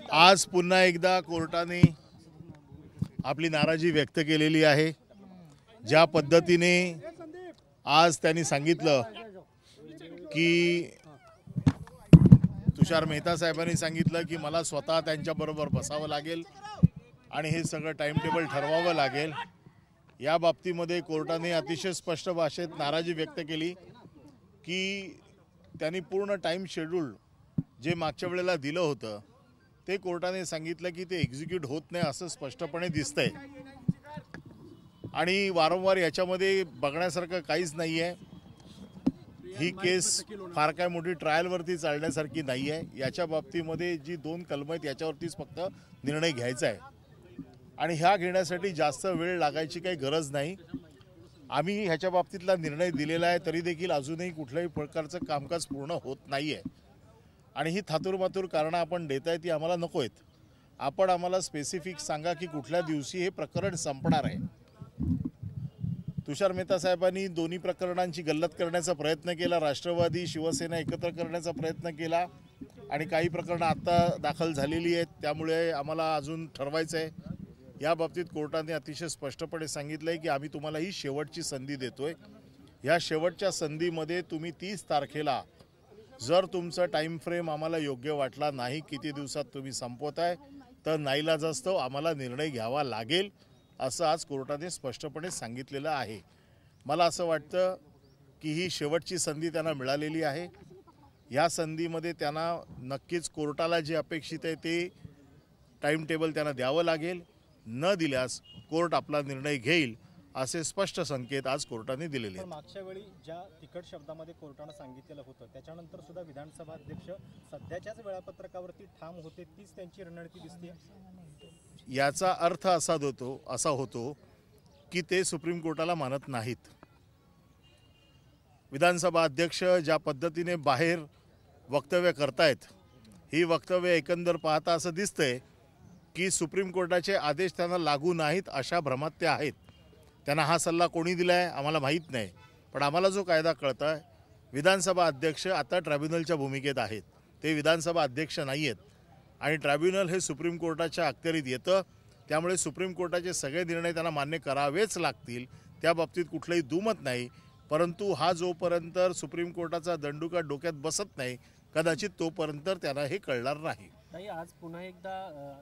आज पुन्हा एकदा कोर्टाने आपली नाराजी व्यक्त केलेली आहे। ज्या पद्धतीने आज त्यांनी सांगितलं की तुषार मेहता साहेबांनी सांगितलं की मला स्वतः त्यांच्याबरोबर बसावं लागेल आणि हे सगळं टाइम टेबल ठरवावं लागेल। या बाबतीमध्ये कोर्टाने अतिशय स्पष्ट भाषेत नाराजी व्यक्त केली की त्यांनी पूर्ण टाइम शेड्यूल जे मागच्या वेळेला दिलं होतं ते कोर्टाने सांगितलं की ते एक्झिक्यूट होत नाही असं स्पष्टपणे दिसतंय आणि वारंवार याच्यामध्ये बघण्यासारखं काहीच नाही आहे। ही केस फार काय मोठी ट्रायलवरती चालण्यासारखी नाही आहे। याच्या बाबतीमध्ये जी 2 कलमं आहेत याच्यावरतीच फक्त निर्णय घ्यायचा आहे आणि ह्या घेण्यासाठी जास्त वेळ लागायची काही गरज नाही। आम्ही ह्याच्या बाबतीतला निर्णय दिलेला आहे तरी देखील अजूनही कुठल्याही प्रकारचं कामकाज पूर्ण होत नाही आहे आणि ही थातूरमातूर कारणं आपण देताय ती आम्हाला नको आहेत। आपण आम्हाला स्पेसिफिक सांगा की कुठल्या दिवशी हे प्रकरण संपणार आहे। तुषार मेहता साहेबांनी दोन्ही प्रकरणांची गल्लत करण्याचा प्रयत्न केला, राष्ट्रवादी शिवसेना एकत्र करण्याचा प्रयत्न केला आणि काही प्रकरणं आत्ता दाखल झालेली आहेत, त्यामुळे आम्हाला अजून ठरवायचं आहे। या बाबतीत कोर्टाने अतिशय स्पष्टपणे सांगितलं आहे की आम्ही तुम्हाला ही शेवटची संधी देतोय। या शेवटच्या संधीमध्ये तुम्ही 30 तारखेला जर तुमचा टाइम फ्रेम आम्हाला योग्य वाटला नाही, किती दिवसात तुम्ही संपवताय, तर नाईलाजास्तव आम्हाला निर्णय घ्यावा लागेल असं आज कोर्टाने स्पष्टपणे सांगितलेलं आहे। मला असं वाटतं की ही शेवटची संधी त्यांना मिळालेली आहे। या संधीमध्ये त्यांना नक्कीच कोर्टाला जे अपेक्षित आहे ते टाइम टेबल त्यांना द्यावं लागेल। न दिल्यास कोर्ट आपला निर्णय घेईल असे स्पष्ट संकेत आज कोर्टाने दिलेले आहेत। मागच्या वेळी ज्या तिखट शब्दामध्ये कोर्टाने सांगितलेलं होतं त्याच्यानंतर सुद्धा विधानसभा अध्यक्ष सध्याच्याच वेळापत्रकावरती ठाम होते, तीच त्यांची रणनीती दिसते। याचा अर्थ असा होतो की ते सुप्रीम कोर्टाला मानत नाहीत। विधानसभा अध्यक्ष ज्या पद्धतीने बाहेर वक्तव्य करतायत, ही वक्तव्य एकंदर पाहता असं दिसतंय की सुप्रीम कोर्टाचे आदेश त्यांना लागू नाहीत अशा भ्रमात ते आहेत। त्यांना हा सल्ला कोणी दिलाय आम्हाला माहीत नाही, पण आम्हाला जो कायदा कळतोय विधानसभा अध्यक्ष आता ट्रायब्युनलच्या भूमिकेत आहेत, ते विधानसभा अध्यक्ष नाही आहेत आणि ट्रायब्युनल हे सुप्रीम कोर्टाच्या अखत्यारीत येतं। त्यामुळे सुप्रीम कोर्टाचे सगळे निर्णय त्यांना मान्य करावेच लागतील, त्या बाबतीत कुठलंही दुमत नाही। परंतु हा जोपर्यंत सुप्रीम कोर्टाचा दंडुका डोक्यात बसत नाही कदाचित तोपर्यंत त्यांना हे कळणार नाही। ताई, आज पुन्हा एकदा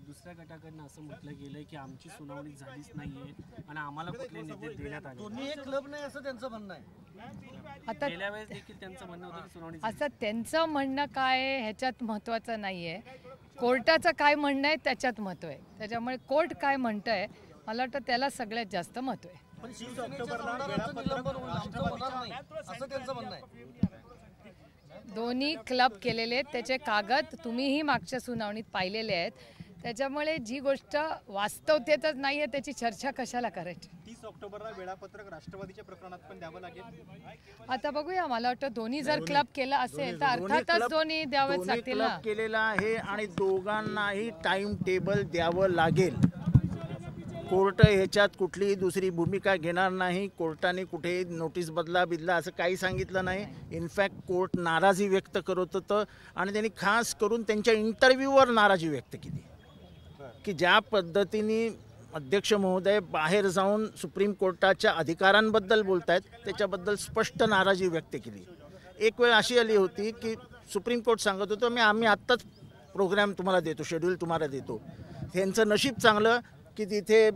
दुसऱ्या गटाकडनं असं म्हटलं गेलंय की आमची सुनावणी झालीच नाहीये आणि आम्हाला कुठले निर्देश देण्यात आले, दोन्ही एक क्लब नाही असं त्यांचं म्हणणं आहे। आता गेल्या वेळेस देखील त्यांचं म्हणणं होतं की सुनावणी असं त्यांचं म्हणणं काय आहे ह्याच्यात महत्त्वाचं नाहीये, कोर्टाचं काय म्हणणं आहे त्याच्यात महत्त्व आहे। त्याच्यामुळे कोर्ट काय म्हणतंय मला वाटतं त्याला सगळ्यात जास्त महत्त्व आहे। पण 30 ऑक्टोबरला वेळापत्रक असं त्यांचं म्हणणं आहे। दोन्ही क्लब केलेले त्याचे कागद तुम्हीही मागच्या सुनावणीत पाहिलेले आहेत, त्याच्यामुळे जी गोष्ट वास्तवतेतच नाही आहे त्याची चर्चा कशाला करायची। 30 ऑक्टोबरला वेळापत्रक राष्ट्रवादीच्या प्रकरणात पण द्यावं लागेल। आता बघूया, मला वाटतं दोन्ही जर क्लब केलं असेल तर अर्थातच दोन्ही द्यावेच लागतील ना। केलेला आहे आणि दोघांनाही टाइम टेबल द्यावं लागेल। कोर्ट ह्याच्यात कुठलीही दुसरी भूमिका घेणार नाही। कोर्टाने कुठे नोटीस बिदला असं काही सांगितलं नाही। इनफॅक्ट कोर्ट नाराजी व्यक्त करत होतं आणि त्यांनी खास करून त्यांच्या इंटरव्ह्यूवर नाराजी व्यक्त केली की ज्या पद्धतीने अध्यक्ष महोदय बाहेर जाऊन सुप्रीम कोर्टाच्या अधिकारांबद्दल बोलतायत त्याच्याबद्दल स्पष्ट नाराजी व्यक्त केली। एक वेळ अशी आली होती की सुप्रीम कोर्ट सांगत होतं आम्ही आत्ताच प्रोग्राम तुम्हाला देतो, शेड्यूल तुम्हाला देतो। त्यांचं नशीब चांगलं की तिथे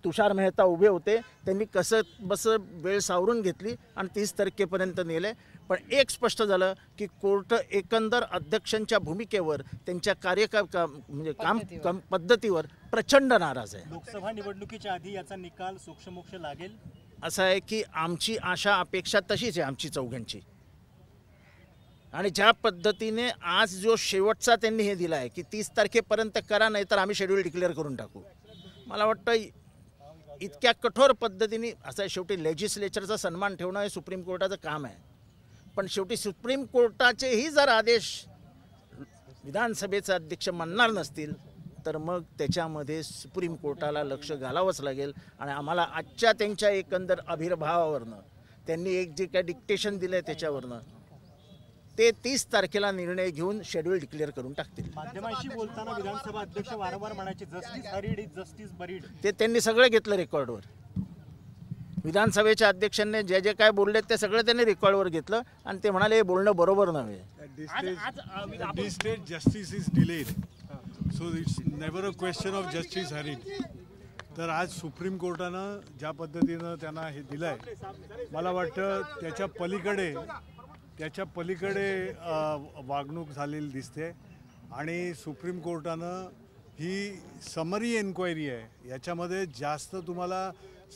तुषार मेहता उभे होते, त्यांनी कसं बसं वेळ सावरून घेतली आणि 30 तारखेपर्यंत नेले। पण एक स्पष्ट झालं की कोर्ट एकंदर अध्यक्षांच्या भूमिकेवर त्यांच्या म्हणजे काम पद्धतीवर प्रचंड नाराज आहे। लोकसभा निवडणुकीच्या आधी याचा निकाल सूक्ष्मोक्ष लागेल असं आहे की आमची आशा अपेक्षा तशीच आहे आमची चौघांची। आणि ज्या पद्धतीने आज जो शेवटचा त्यांनी हे दिला आहे की 30 तारखेपर्यंत करा, नाही तर आम्ही शेड्यूल डिक्लेअर करून टाकू, मला वाटतं इतक्या कठोर पद्धतीने असं शेवटी लेजिस्लेचरचा सन्मान ठेवणं हे सुप्रीम कोर्टाचं काम आहे। पण शेवटी सुप्रीम कोर्टाचेही जर आदेश विधानसभेचे अध्यक्ष मानणार नसतील तर मग त्याच्यामध्ये सुप्रीम कोर्टाला लक्ष घालावंच लागेल। आणि आम्हाला आजच्या त्यांच्या एकंदर आविर्भावावरनं त्यांनी एक जे काय डिक्टेशन दिलं आहे त्याच्यावरनं ते 30 तारखेला निर्णय घेऊन शेड्यूल डिक्लेअर करून टाकतील. माध्यमांशी बोलताना विधानसभा अध्यक्ष वारंवार म्हणायचे justice hurried is justice buried. ते त्यांनी सगळं घेतलं रेकॉर्डवर. विधानसभेच्या अध्यक्षांनी जे जे काय बोलले ते सगळं त्यांनी रेकॉर्डवर घेतलं आणि ते म्हणाले हे बोलणं बरोबर नव्हे. This state justice is delayed, so it's never a question of justice hurried. तर आज सुप्रीम कोर्टानं ज्या पद्धतीनं त्यांना हे दिलं आहे, मला वाटतं त्याच्या पलीकडे वागणूक झालेली दिसते. आणि सुप्रीम कोर्टानं ही समरी एन्क्वायरी आहे, याच्यामध्ये जास्त तुम्हाला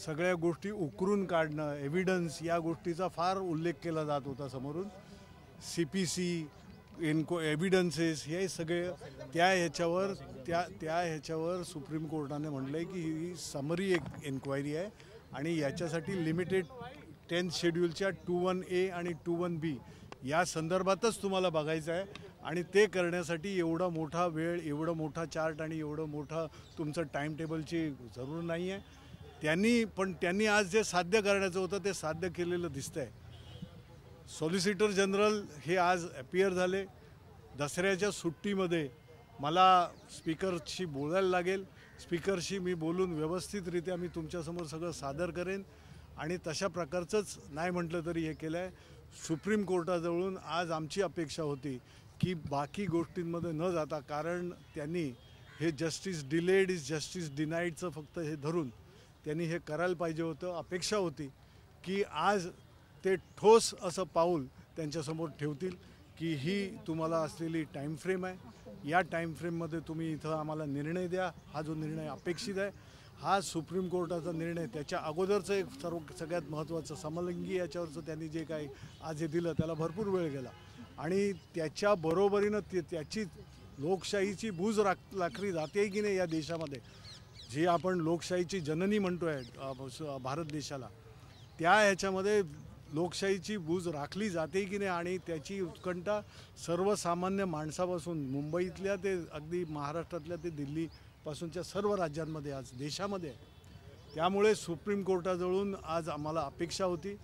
सगळ्या गोष्टी उकरून काढणं, एव्हिडन्स या गोष्टीचा फार उल्लेख केला जात होता समोरून. CPC एव्हिडन्सेस हे सगळे त्या ह्याच्यावर सुप्रीम कोर्टाने म्हटलं की ही समरी एक एन्क्वायरी आहे आणि याच्यासाठी लिमिटेड 10th शेड्यूलच्या 21A आणि 21B या संदर्भातच तुम्हाला बघायचं आहे. आणि ते करण्यासाठी एवढा मोठा वेळ, एवढा मोठा चार्ट आणि एवढं मोठा तुमचं टाईम टेबलची जरूर नाही आहे. त्यांनी आज जे साध्य करण्याचं होतं ते साध्य केलेलं दिसतंय. सॉलिसिटर जनरल हे आज अपियर झाले. दसऱ्याच्या सुट्टीमध्ये मला स्पीकरशी बोलायला लागेल. स्पीकरशी मी बोलून व्यवस्थितरित्या मी तुमच्यासमोर सगळं सादर करेन आणि तशा प्रकारचंच नाही म्हटलं तरी हे केलं आहे. सुप्रीम कोर्टाजवळून आज आमची अपेक्षा होती की बाकी गोष्टींमध्ये न जाता, कारण त्यांनी हे जस्टिस डिलेड इज जस्टिस डिनाईडचं फक्त हे धरून त्यांनी हे करायला पाहिजे होतं. अपेक्षा होती की आज ते ठोस असं पाऊल त्यांच्यासमोर ठेवतील की ही तुम्हाला असलेली टाईम फ्रेम आहे, या टाईम फ्रेममध्ये तुम्ही इथं आम्हाला निर्णय द्या. हा जो निर्णय अपेक्षित आहे, हा सुप्रीम कोर्टाचा निर्णय त्याच्या अगोदरचं एक सगळ्यात महत्त्वाचं समलिंगी याच्यावरचं त्यांनी जे काही आज हे दिलं त्याला भरपूर वेळ गेला आणि त्याच्या बरोबरीनं त्याची लोकशाहीची बूज राखली जाते की नाही या देशामध्ये, जी आपण लोकशाहीची जननी म्हणतो आहे भारत देशाला, त्या ह्याच्यामध्ये लोकशाहीची बूज राखली जाते की नाही आणि त्याची उत्कंठा सर्वसामान्य माणसापासून मुंबईतल्या ते अगदी महाराष्ट्रातल्या ते दिल्लीपासूनच्या सर्व राज्यांमध्ये आज देशामध्ये आहे. त्यामुळे सुप्रीम कोर्टाजवळून आज आम्हाला अपेक्षा होती,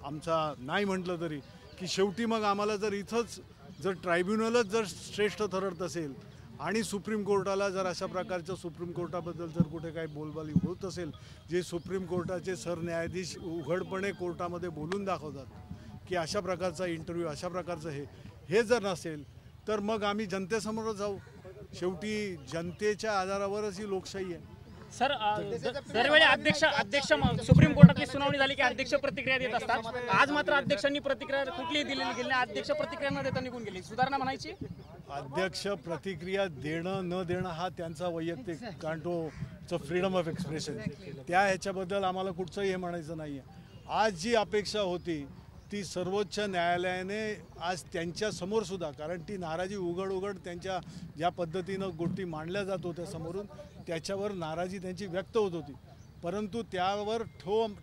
आमचा नाही म्हटलं तरी, की शेवटी मग आम्हाला जर इथंच जर ट्रायब्युनलच जर श्रेष्ठ ठरत असेल आणि सुप्रीम कोर्टाला जर अशा प्रकारच्या सुप्रीम कोर्टाबद्दल जर कुठे काही बोलबाली होत असेल, जे सुप्रीम कोर्टाचे सरन्यायाधीश उघडपणे कोर्टामध्ये बोलून दाखवतात की अशा प्रकारचा इंटरव्ह्यू, अशा प्रकारचं हे जर नसेल तर मग आम्ही जनतेसमोरच जाऊ. शेवटी जनतेच्या आधारावरच ही लोकशाही आहे. सर, दरवेळी अध्यक्ष सुप्रीम कोर्टातली सुनावणी झाली की अध्यक्ष प्रतिक्रिया देत असतात. आज मात्र अध्यक्षांनी प्रतिक्रिया कुठलीही दिलेली गेली नाही. अध्यक्ष प्रतिक्रिया न देता निघून गेली. सुधारणा म्हणायची? अध्यक्ष प्रतिक्रिया देणं न देणं हा त्यांचा वैयक्तिक, कारण तो फ्रीडम ऑफ एक्सप्रेशन, त्या ह्याच्याबद्दल आम्हाला कुठचंही हे म्हणायचं नाही आहे. आज जी अपेक्षा होती ती सर्वोच्च न्यायालयाने आज त्यांच्यासमोर सुद्धा, कारण ती नाराजी उघड त्यांच्या ज्या पद्धतीनं गोष्टी मांडल्या जात होत्या समोरून, त्याच्यावर नाराजी त्यांची व्यक्त होत होती. परंतु त्यावर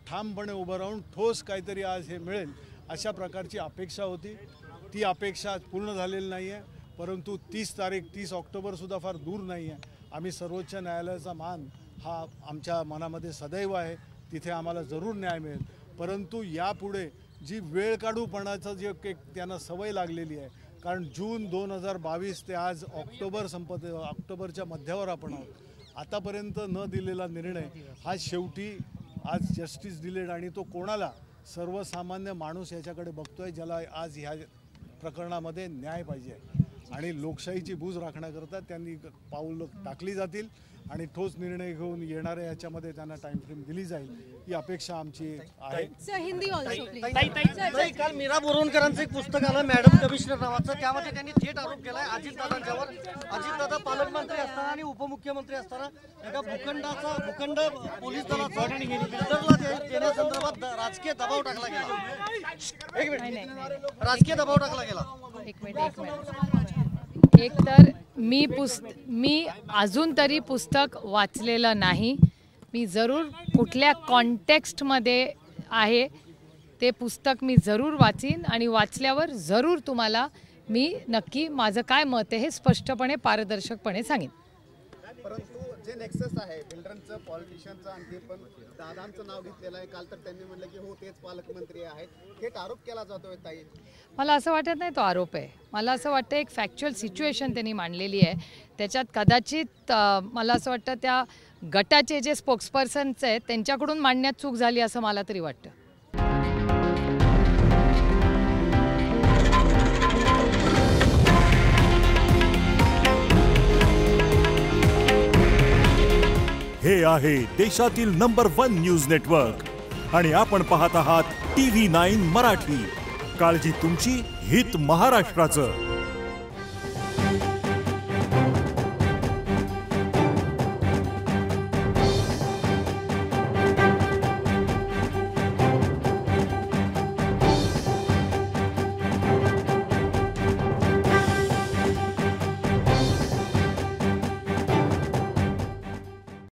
ठामपणे उभं राहून ठोस काहीतरी आज हे मिळेल अशा प्रकारची अपेक्षा होती. ती अपेक्षा आज पूर्ण झालेली नाही आहे. परंतु 30 ऑक्टोबरसुद्धा फार दूर नाही आहे. आम्ही सर्वोच्च न्यायालयाचा मान हा आमच्या मनामध्ये सदैव आहे, तिथे आम्हाला जरूर न्याय मिळेल. परंतु यापुढे जी वेळ काढूपणाचं जे एक त्यांना सवय लागलेली आहे, कारण जून 2022 ते आज ऑक्टोबरच्या मध्यावर आपण आहोत, आतापर्यंत न दिलेला निर्णय हा शेवटी आज जस्टिस डिलेड, आणि तो कोणाला, सर्वसामान्य माणूस याच्याकडे बघतोय ज्याला आज ह्या प्रकरणामध्ये न्याय पाहिजे आणि लोकशाहीची बूज राखण्याकरता त्यांनी पाऊल टाकली जातील आणि ठोस निर्णय घेऊन येणाऱ्या याच्यामध्ये त्यांना टाइम फ्रेम दिली जाईल ही अपेक्षा आमची आहे. काल मीरा बोरवणकरांचं एक पुस्तक आलं मॅडम कमिशनर नावाचं, त्यामध्ये त्यांनी थेट आरोप केलाय अजितदादांच्यावर. अजितदादा पालकमंत्री असताना आणि उपमुख्यमंत्री असताना एका भूखंड पोलीस दलाचा देण्यासंदर्भात राजकीय दबाव टाकला गेला. राजकीय दबाव टाकला गेला. एक मिनिट. एक तर मी अजून तरी पुस्तक वाचलेलं नाही. मी जरूर कुठल्या कॉन्टेक्स्टमध्ये आहे ते पुस्तक मी जरूर वाचीन आणि वाचल्यावर जरूर तुम्हाला मी नक्की माझं काय मत आहे हे स्पष्टपणे पारदर्शकपणे सांगेन. परंतु जे नेक्सस आहे बिल्डरचं पॉलिटिशियनचं आणि ते पण दादांचं नाव घेतलेलं आहे. काल तर त्यांनी म्हणलं की हो तेच पालकमंत्री आहेत. थेट आरोप केला जातोय ताई. मला असं वाटत नाही तो आरोप आहे. मला असं वाटतं एक फॅक्च्युअल सिच्युएशन त्यांनी मांडलेली आहे. त्याच्यात कदाचित मला असं वाटतं त्या गटाचे जे स्पोक्सपर्सन्स आहेत त्यांच्याकडून मांडण्यात चूक झाली असं मला तरी वाटतं. हे आहे देशातील नंबर 1 न्यूज नेटवर्क आणि आपण पाहत आहात TV9 मराठी. काळजी तुमची, हित महाराष्ट्राचं.